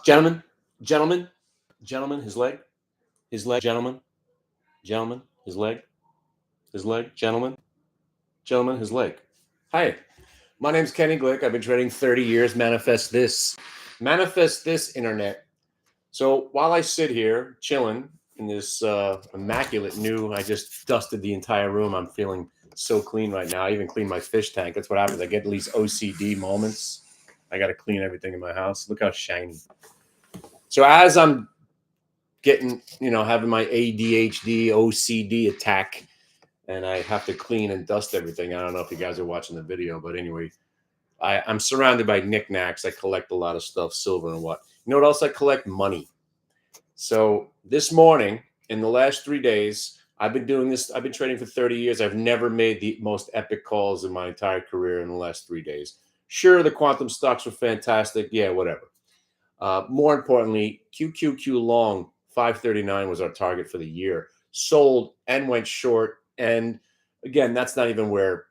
Gentlemen, gentlemen, gentlemen, his leg, gentlemen, his leg, gentlemen, his leg. Hi, my name's Kenny Glick. I've been trading 30 years. Manifest this internet. So while I sit here chilling in this immaculate new, I just dusted the entire room. I'm feeling so clean right now. I even cleaned my fish tank. That's what happens. I get at least OCD moments. I got to clean everything in my house. Look how shiny. So as I'm getting, having my ADHD, OCD attack, and I have to clean and dust everything. I don't know if you guys are watching the video, but anyway, I'm surrounded by knickknacks. I collect a lot of stuff, silver and what. You know what else I collect? Money. So this morning, in the last 3 days, I've been doing this. I've been trading for 30 years. I've never made the most epic calls in my entire career in the last 3 days. Sure, the quantum stocks were fantastic. Yeah, whatever. More importantly, QQQ long 539 was our target for the year. Sold and went short. And again, that's not even where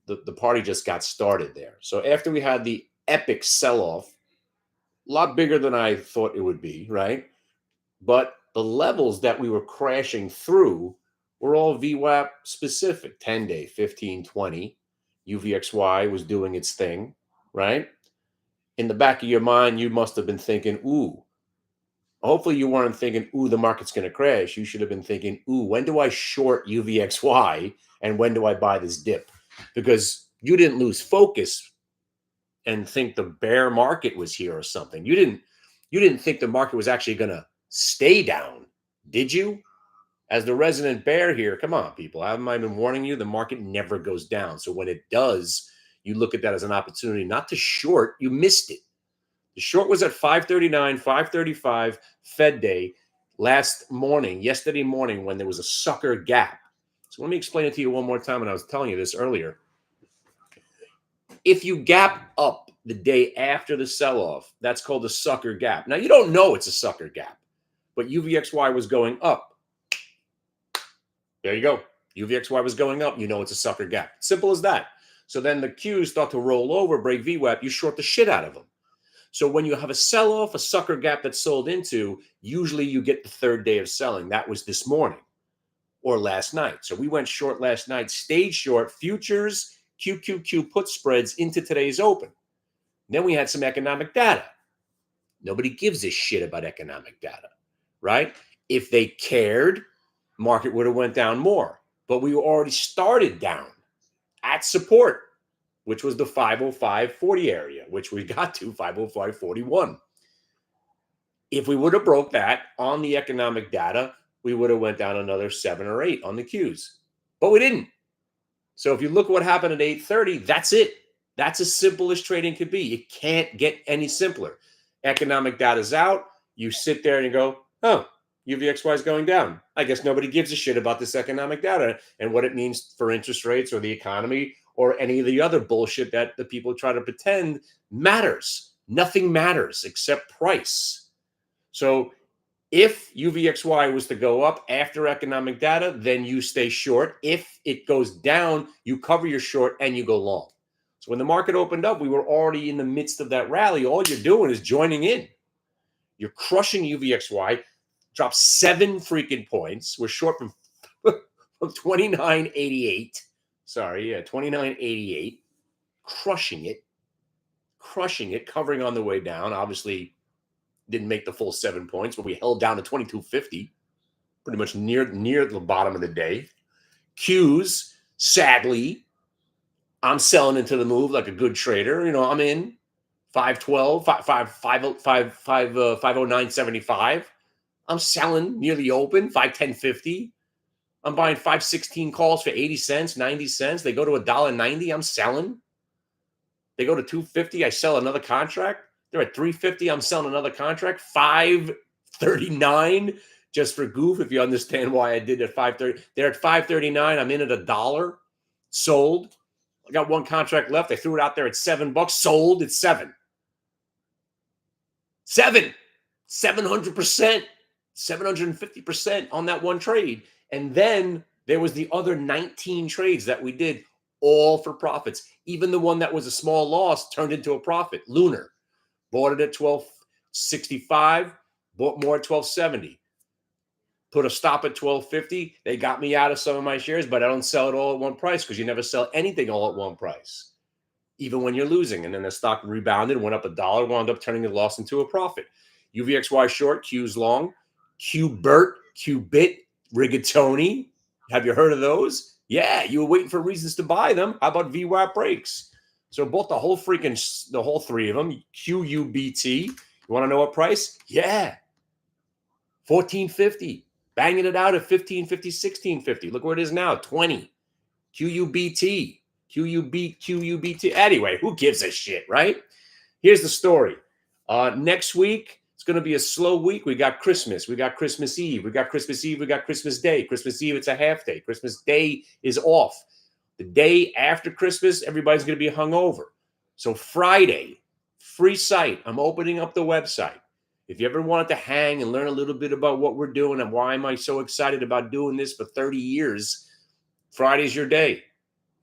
the party just got started there. So after we had the epic sell-off, a lot bigger than I thought it would be, right? But the levels that we were crashing through were all VWAP specific, 10-day, 15, 20. UVXY was doing its thing, right? In the back of your mind, you must have been thinking, ooh, hopefully you weren't thinking, ooh, the market's going to crash. You should have been thinking, ooh, when do I short UVXY and when do I buy this dip? Because you didn't lose focus and think the bear market was here or something. You didn't think the market was actually going to stay down, did you? As the resident bear here, come on, people. Haven't I been warning you? The market never goes down. So when it does, you look at that as an opportunity not to short. You missed it. The short was at 539, 535 Fed day yesterday morning, when there was a sucker gap. So let me explain it to you one more time. And I was telling you this earlier. If you gap up the day after the sell-off, that's called a sucker gap. Now, you don't know it's a sucker gap, but UVXY was going up. There you go. UVXY was going up. You know it's a sucker gap. Simple as that. So then the Qs start to roll over, break VWAP. You short the shit out of them. So when you have a sell-off, a sucker gap that's sold into, usually you get the third day of selling. That was this morning or last night. So we went short last night, stayed short futures, QQQ put spreads into today's open. Then we had some economic data. Nobody gives a shit about economic data, right? If they cared, market would have went down more. But we already started down at support, which was the 505.40 area, which we got to 505.41. If we would have broke that on the economic data, we would have went down another 7 or 8 on the Qs. But we didn't. So if you look at what happened at 8:30, that's it. That's as simple as trading could be. It can't get any simpler. Economic data's out. You sit there and you go, oh, UVXY is going down. I guess nobody gives a shit about this economic data and what it means for interest rates or the economy or any of the other bullshit that the people try to pretend matters. Nothing matters except price. So if UVXY was to go up after economic data, then you stay short. If it goes down, you cover your short and you go long. So when the market opened up, we were already in the midst of that rally. All you're doing is joining in. You're crushing UVXY, dropped 7 freaking points. We're short from 29.88. Sorry, yeah, 29.88. Crushing it, covering on the way down. Obviously, didn't make the full 7 points, but we held down to 22.50, pretty much near the bottom of the day. Qs, sadly, I'm selling into the move like a good trader. I'm in 512, 509.75. I'm selling near the open, 510.50. I'm buying 516 calls for 80 cents, 90 cents. They go to $1.90, I'm selling. They go to 250, I sell another contract. They're at 350, I'm selling another contract. 539, just for goof, if you understand why I did it at 530. They're at 539, I'm in at $1. Sold. I got one contract left. I threw it out there at $7. Sold at 7. 700%, 750% on that one trade. And then there was the other 19 trades that we did, all for profits. Even the one that was a small loss turned into a profit. Lunar. Bought it at 12, 65, bought more at 1270. Put a stop at 1250. They got me out of some of my shares, but I don't sell it all at one price because you never sell anything all at one price, even when you're losing. And then the stock rebounded, went up $1, wound up turning the loss into a profit. UVXY short, Q's long, Qbert, Qbit, Rigatoni. Have you heard of those? Yeah, you were waiting for reasons to buy them. How about VWAP breaks? So bought the whole three of them. QUBT. You want to know what price? Yeah, 1450. Banging it out at 1550, 1650. Look where it is now, 20. QUBT. QUBT. Anyway, who gives a shit, right? Here's the story. Next week, it's going to be a slow week. We got Christmas. We got Christmas Eve. We got Christmas Eve. We got Christmas Day. Christmas Eve, it's a half day. Christmas Day is off. The day after Christmas, everybody's going to be hungover. So Friday, free site. I'm opening up the website. If you ever wanted to hang and learn a little bit about what we're doing and why am I so excited about doing this for 30 years, Friday's your day.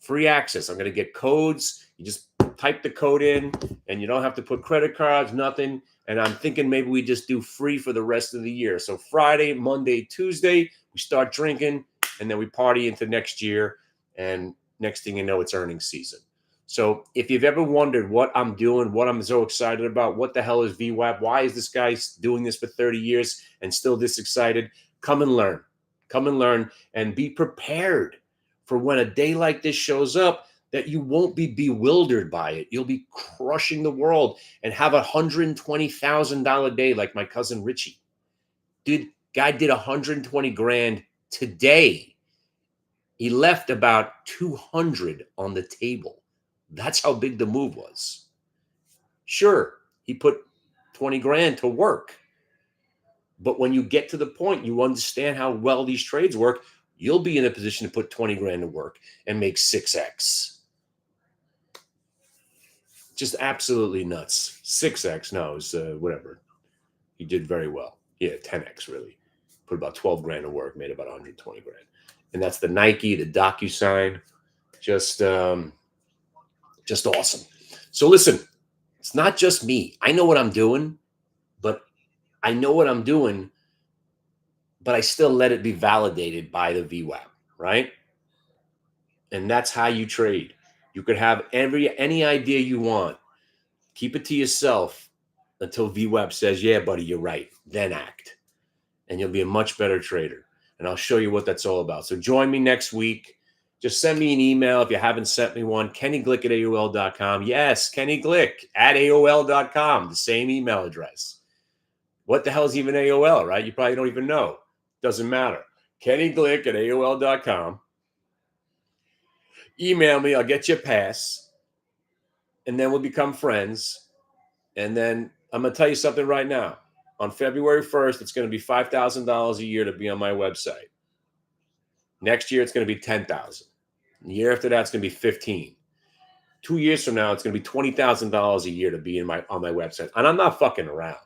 Free access. I'm going to get codes. You just type the code in and you don't have to put credit cards, nothing. And I'm thinking maybe we just do free for the rest of the year. So Friday, Monday, Tuesday, we start drinking and then we party into next year. And next thing you know, it's earnings season. So if you've ever wondered what I'm doing, what I'm so excited about, what the hell is VWAP? Why is this guy doing this for 30 years and still this excited? Come and learn. Come and learn and be prepared for when a day like this shows up that you won't be bewildered by it. You'll be crushing the world and have $120,000 day like my cousin Richie. Guy did 120 grand today. He left about 200 on the table. That's how big the move was. Sure, he put 20 grand to work. But when you get to the point, you understand how well these trades work, you'll be in a position to put 20 grand to work and make 6x. Just absolutely nuts. 6x, no, it was whatever. He did very well. Yeah, 10x really. Put about 12 grand to work, made about 120 grand. And that's the Nike, the DocuSign. Just awesome. So listen, it's not just me. I know what I'm doing, but I still let it be validated by the VWAP, right? And that's how you trade. You could have any idea you want. Keep it to yourself until VWAP says, yeah, buddy, you're right. Then act. And you'll be a much better trader. And I'll show you what that's all about. So join me next week. Just send me an email if you haven't sent me one. KennyGlick@AOL.com. Yes, Kenny Glick at AOL.com. The same email address. What the hell is even AOL, right? You probably don't even know. Doesn't matter. KennyGlick@AOL.com. Email me. I'll get you a pass. And then we'll become friends. And then I'm going to tell you something right now. On February 1st, it's going to be $5,000 a year to be on my website. Next year, it's going to be $10,000. The year after that, it's going to be $15,000. 2 years from now, it's going to be $20,000 a year to be on my website. And I'm not fucking around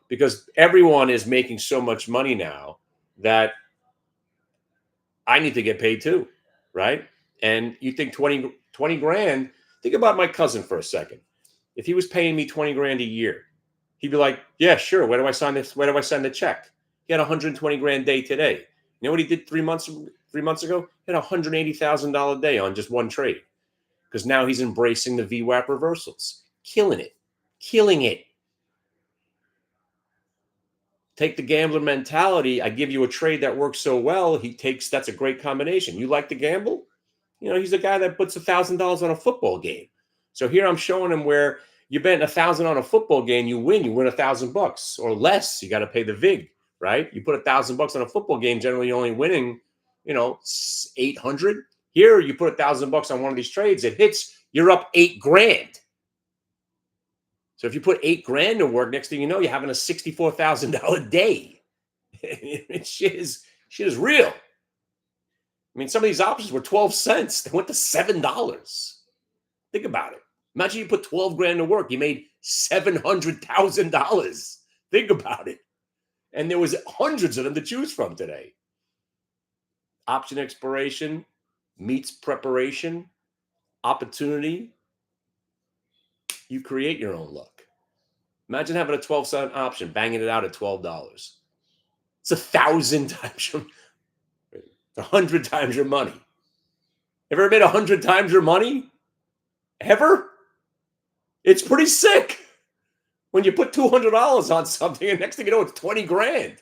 because everyone is making so much money now that I need to get paid too, right? And you think 20 grand, think about my cousin for a second. If he was paying me 20 grand a year, he'd be like, yeah, sure. Where do I sign this? Where do I send the check? He had 120 grand day today. You know what he did 3 months ago? He had $180,000 day on just one trade because now he's embracing the VWAP reversals. Killing it. Take the gambler mentality. I give you a trade that works so well. That's a great combination. You like to gamble? You know, he's a guy that puts $1,000 on a football game. So here I'm showing him where you bet 1,000 on a football game, you win $1,000 or less. You got to pay the VIG, right? You put $1,000 on a football game, generally you're only winning, 800. Here you put $1,000 on one of these trades, it hits, you're up 8 grand. So if you put 8 grand to work, next thing you know, you're having a $64,000 day. shit is real. I mean, some of these options were 12 cents. They went to $7. Think about it. Imagine you put 12 grand to work. You made $700,000. Think about it. And there was hundreds of them to choose from today. Option expiration meets preparation, opportunity. You create your own luck. Imagine having a 12-cent option, banging it out at $12. It's 1,000 times your, 100 times your money. Ever made 100 times your money? Ever? It's pretty sick when you put $200 on something and next thing you know, it's 20 grand.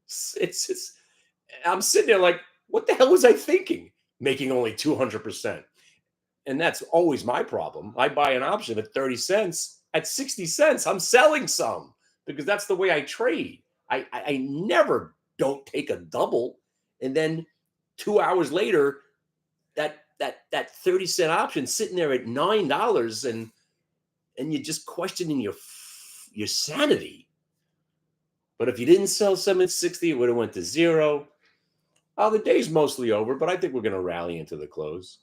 It's I'm sitting there like, what the hell was I thinking? Making only 200%. And that's always my problem. I buy an option at 30 cents. At 60 cents, I'm selling some because that's the way I trade. I never don't take a double. And then 2 hours later, that 30-cent option sitting there at $9 and you're just questioning your sanity. But if you didn't sell some at 60, it would have went to zero. Oh, the day's mostly over, but I think we're going to rally into the close.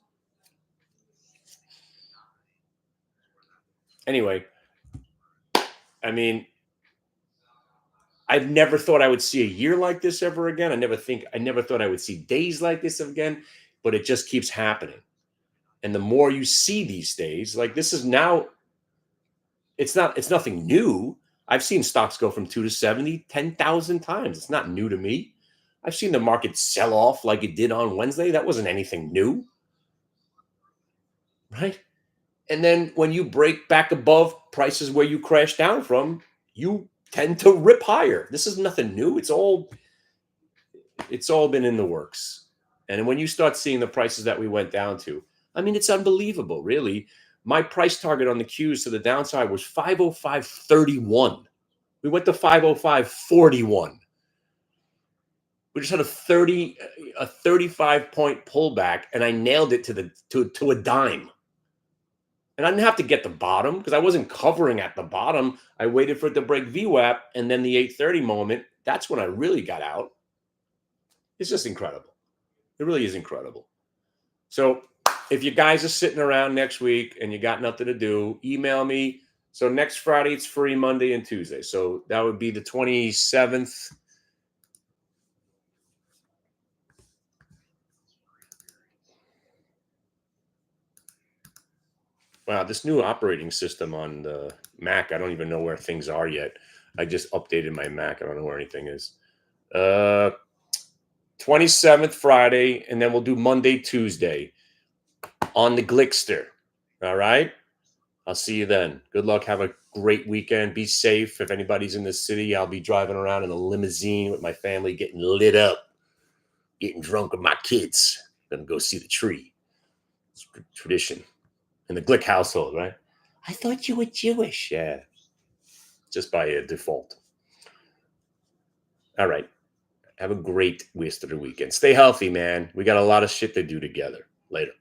Anyway, I mean, I've never thought I would see a year like this ever again. I never thought I would see days like this again, but it just keeps happening. And the more you see these days, like this is now, it's nothing new. I've seen stocks go from 2 to 70 10,000 times. It's not new to me. I've seen the market sell off like it did on Wednesday. That wasn't anything new, right? And then when you break back above prices where you crash down from, you tend to rip higher. This is nothing new. It's all been in the works. And when you start seeing the prices that we went down to, I mean, it's unbelievable, really. My price target on the Qs to the downside was 505.31. We went to 505.41. We just had a 35 point pullback, and I nailed it to a dime. And I didn't have to get the bottom because I wasn't covering at the bottom. I waited for it to break VWAP, and then the 8:30 moment, that's when I really got out. It's just incredible. It really is incredible. So if you guys are sitting around next week and you got nothing to do, email me. So next Friday, it's free, Monday and Tuesday. So that would be the 27th. Wow, this new operating system on the Mac, I don't even know where things are yet. I just updated my Mac. I don't know where anything is. 27th Friday, and then we'll do Monday, Tuesday on the Glickster. All right? I'll see you then. Good luck. Have a great weekend. Be safe. If anybody's in the city, I'll be driving around in a limousine with my family, getting lit up, getting drunk with my kids. Gonna go see the tree. It's tradition in the Glick household, right? I thought you were Jewish. Yeah, just by default. All right. Have a great rest of the weekend. Stay healthy, man. We got a lot of shit to do together. Later.